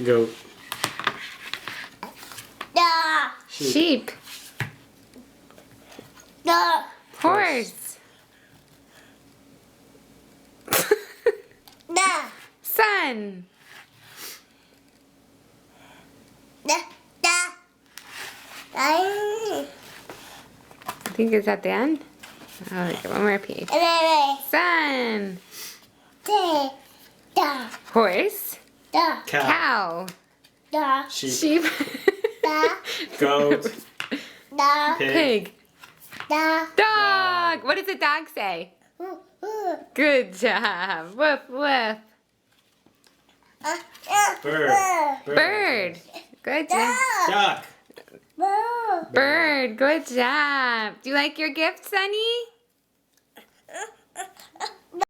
Goat. Dog. Sheep. Dog. Horse. Dog. Sun. Dog. Dog. I think it's at the end. Oh, look, one more page. Sun. Dog. Horse. Dog. Cow. Dog. Sheep. Dog. Goat. Dog. Pig. Dog. Dog. What does the dog say? Good job. Woof, woof. Bird. Bird. Good job. Duck. Bird. Good job. Do you like your gift, Sonny?